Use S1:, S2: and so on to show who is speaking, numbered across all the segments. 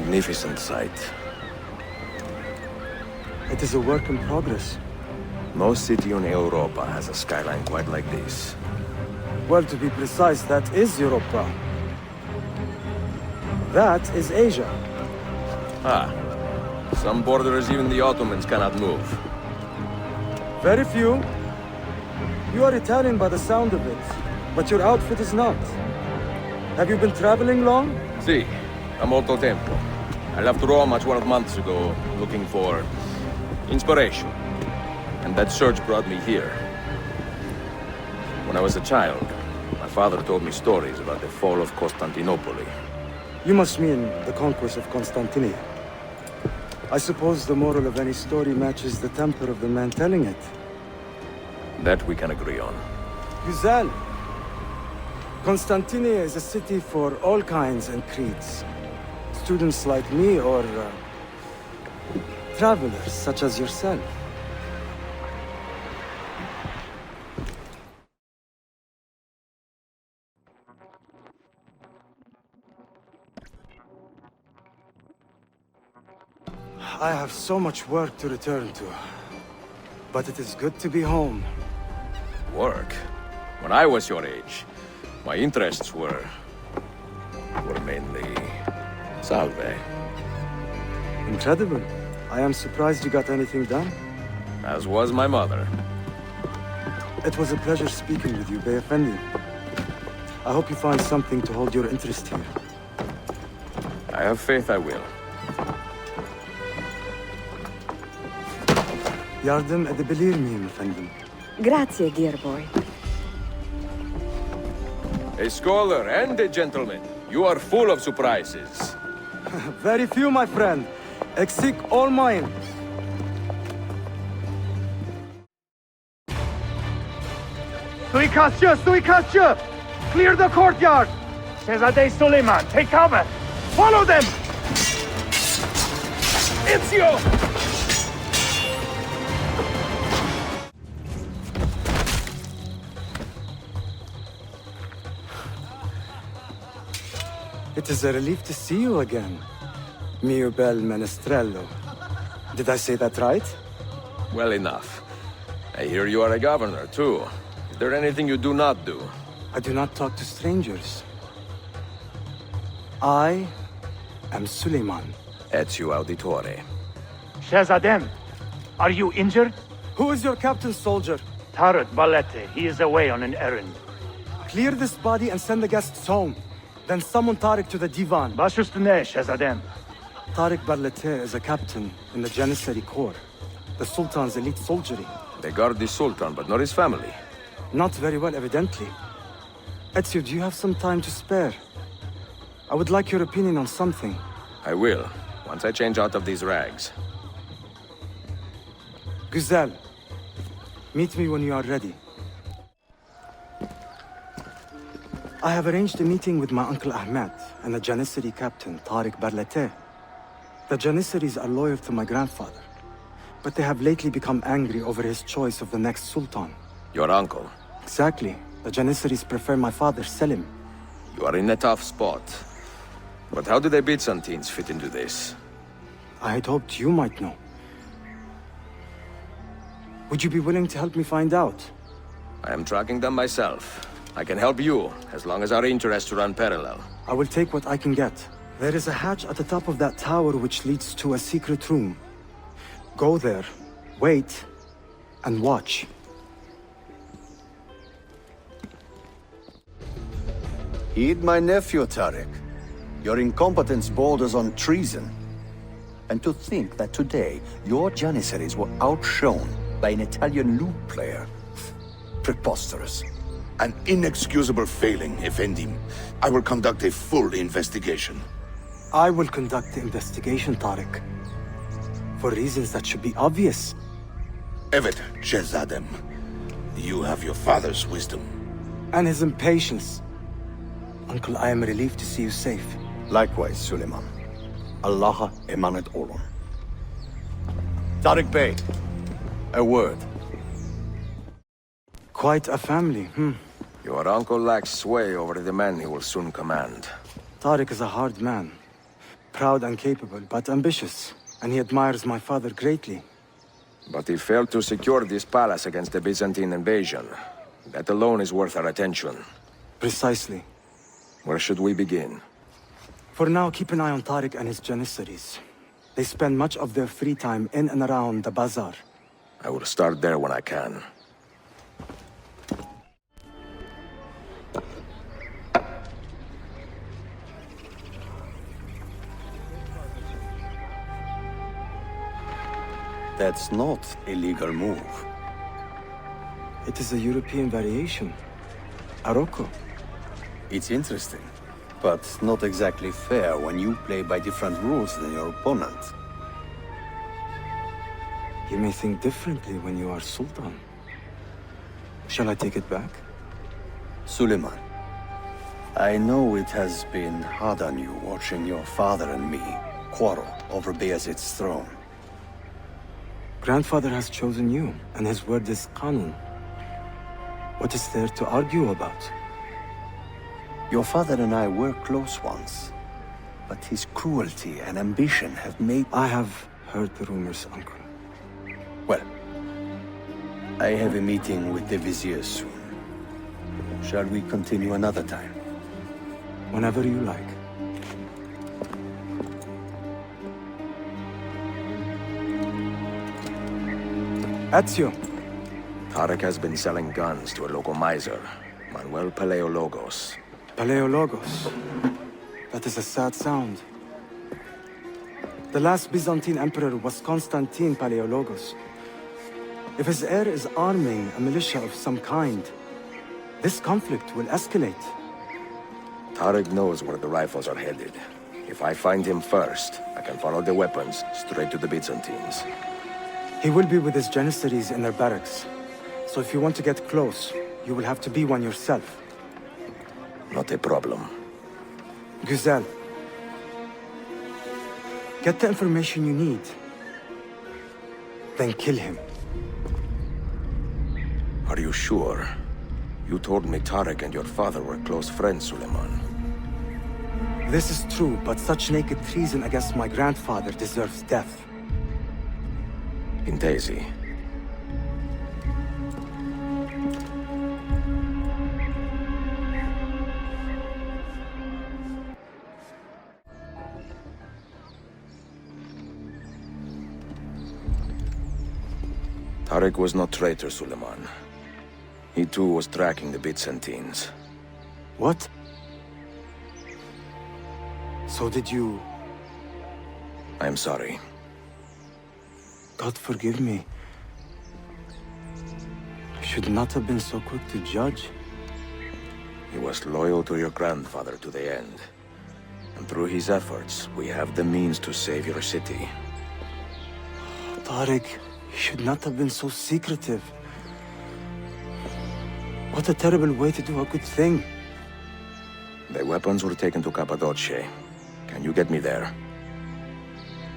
S1: magnificent sight.
S2: It is a work in progress.
S1: No city in Europa has a skyline quite like this.
S2: Well, to be precise, that is Europa. That is Asia.
S1: Ah. Some borders even the Ottomans cannot move.
S2: Very few. You are Italian by the sound of it, but your outfit is not. Have you been traveling long?
S1: Sì, da molto tempo. I left Rome 12 months ago, looking for inspiration. And that search brought me here. When I was a child, my father told me stories about the fall of Constantinople.
S2: You must mean the conquest of Constantinople. I suppose the moral of any story matches the temper of the man telling it.
S1: That we can agree on.
S2: Güzel. Constantinople is a city for all kinds and creeds. Students like me or travelers such as yourself. I have so much work to return to, but it is good to be home.
S1: Work? When I was your age, my interests were mainly salve.
S2: Incredible. I am surprised you got anything done.
S1: As was my mother.
S2: It was a pleasure speaking with you, Bey Effendi. I hope you find something to hold your interest here.
S1: I have faith I will.
S2: Yardım edebilir miyim efendim?
S3: Grazie, dear boy.
S1: A scholar and a gentleman. You are full of surprises.
S2: Very few, my friend. Exik all mine.
S4: Suikastçı! Suikastçı! Clear the courtyard! Şehzade Suleiman, take cover! Follow them! It's you!
S2: It is a relief to see you again, mio bel menestrello. Did I say that right?
S1: Well enough. I hear you are a governor, too. Is there anything you do not do?
S2: I do not talk to strangers. I am Suleiman.
S1: Ezio Auditore.
S4: Shehzadem, are you injured?
S2: Who is your captain, soldier?
S4: Tarek Balete, he is away on an errand.
S2: Clear this body and send the guests home. Then summon Tariq to the divan.
S4: Baş üstüne, Shehzadem.
S2: Tariq Barlete is a captain in the Janissary Corps, the Sultan's elite soldiery.
S1: They guard the Sultan, but not his family.
S2: Not very well, evidently. Ezio, do you have some time to spare? I would like your opinion on something.
S1: I will, once I change out of these rags.
S2: Güzel. Meet me when you are ready. I have arranged a meeting with my uncle Ahmed and the Janissary captain, Tariq Barlete. The Janissaries are loyal to my grandfather, but they have lately become angry over his choice of the next Sultan.
S1: Your uncle?
S2: Exactly. The Janissaries prefer my father, Selim.
S1: You are in a tough spot. But how do the Byzantines fit into this?
S2: I had hoped you might know. Would you be willing to help me find out?
S1: I am tracking them myself. I can help you, as long as our interests run parallel.
S2: I will take what I can get. There is a hatch at the top of that tower which leads to a secret room. Go there, wait, and watch.
S5: Heed my nephew, Tariq. Your incompetence borders on treason. And to think that today, your Janissaries were outshone by an Italian lute player. Preposterous.
S6: An inexcusable failing, Effendi. I will conduct a full investigation.
S2: I will conduct the investigation, Tariq. For reasons that should be obvious.
S6: Evet, Shehzadem. You have your father's wisdom.
S2: And his impatience. Uncle, I am relieved to see you safe.
S5: Likewise, Suleiman. Allah emanet olun. Tariq Bey, a word.
S2: Quite a family,
S1: Your uncle lacks sway over the men he will soon command.
S2: Tariq is a hard man. Proud and capable, but ambitious. And he admires my father greatly.
S1: But he failed to secure this palace against the Byzantine invasion. That alone is worth our attention.
S2: Precisely.
S1: Where should we begin?
S2: For now, keep an eye on Tariq and his Janissaries. They spend much of their free time in and around the bazaar.
S1: I will start there when I can.
S5: That's not a legal move.
S2: It is a European variation. Aroko.
S5: It's interesting, but not exactly fair when you play by different rules than your opponent.
S2: You may think differently when you are Sultan. Shall I take it back?
S5: Suleiman, I know it has been hard on you watching your father and me quarrel over Bayezid's throne.
S2: Grandfather has chosen you, and his word is Qanun. What is there to argue about?
S5: Your father and I were close once, but his cruelty and ambition have made...
S2: I have heard the rumors, Uncle.
S5: Well, I have a meeting with the Vizier soon. Shall we continue another time?
S2: Whenever you like. Ezio.
S1: Tariq has been selling guns to a local miser, Manuel Paleologos.
S2: Paleologos. That is a sad sound. The last Byzantine emperor was Constantine Paleologos. If his heir is arming a militia of some kind, this conflict will escalate.
S1: Tariq knows where the rifles are headed. If I find him first, I can follow the weapons straight to the Byzantines.
S2: He will be with his Janissaries in their barracks. So if you want to get close, you will have to be one yourself.
S1: Not a problem.
S2: Güzel. Get the information you need. Then kill him.
S1: Are you sure? You told me Tariq and your father were close friends, Suleiman.
S2: This is true, but such naked treason against my grandfather deserves death.
S1: Intesi. Tariq was no traitor, Suleiman. He too was tracking the Byzantines.
S2: What? So did you...
S1: I am sorry.
S2: God forgive me. I should not have been so quick to judge.
S1: He was loyal to your grandfather to the end. And through his efforts, we have the means to save your city.
S2: Tariq, you should not have been so secretive. What a terrible way to do a good thing.
S1: The weapons were taken to Cappadocia. Can you get me there?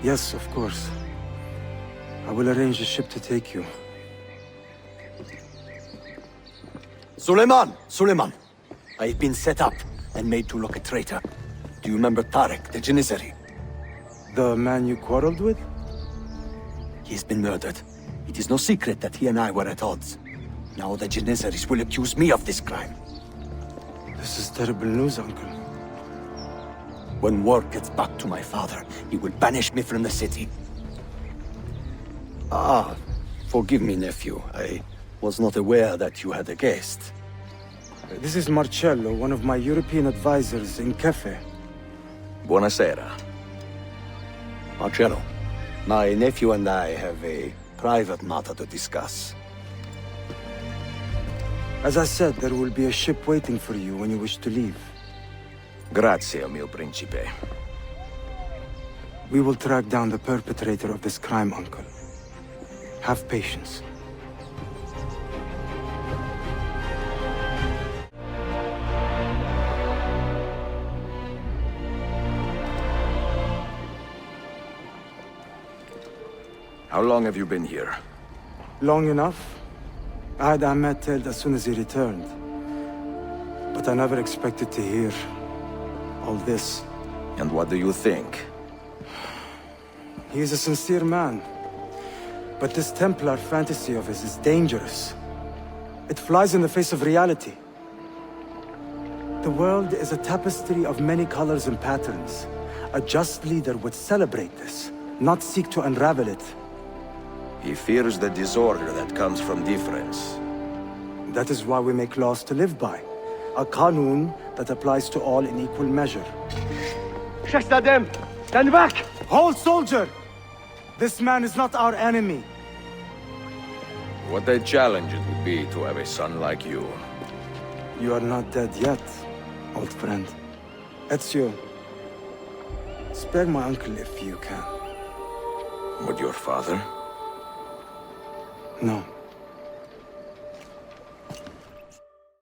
S2: Yes, of course. I will arrange a ship to take you.
S5: Suleiman! Suleiman! I've been set up and made to look a traitor. Do you remember Tariq, the Janissary?
S2: The man you quarreled with?
S5: He's been murdered. It is no secret that he and I were at odds. Now the Janissaries will accuse me of this crime.
S2: This is terrible news, Uncle.
S5: When word gets back to my father, he will banish me from the city. Ah, forgive me, nephew. I was not aware that you had a guest.
S2: This is Marcello, one of my European advisors in Cafe.
S1: Buonasera.
S5: Marcello, my nephew and I have a private matter to discuss.
S2: As I said, there will be a ship waiting for you when you wish to leave.
S1: Grazie, mio principe.
S2: We will track down the perpetrator of this crime, Uncle. Have patience.
S1: How long have you been here?
S2: Long enough. I had Ahmed tailed as soon as he returned. But I never expected to hear all this.
S1: And what do you think?
S2: He is a sincere man. But this Templar fantasy of his is dangerous. It flies in the face of reality. The world is a tapestry of many colors and patterns. A just leader would celebrate this, not seek to unravel it.
S1: He fears the disorder that comes from difference.
S2: That is why we make laws to live by. A qanun that applies to all in equal measure.
S4: Sheshtadem, stand back!
S2: Hold, soldier! This man is not our enemy.
S1: What a challenge it would be to have a son like you.
S2: You are not dead yet, old friend. Ezio, spare my uncle if you can.
S1: Would your father?
S2: No.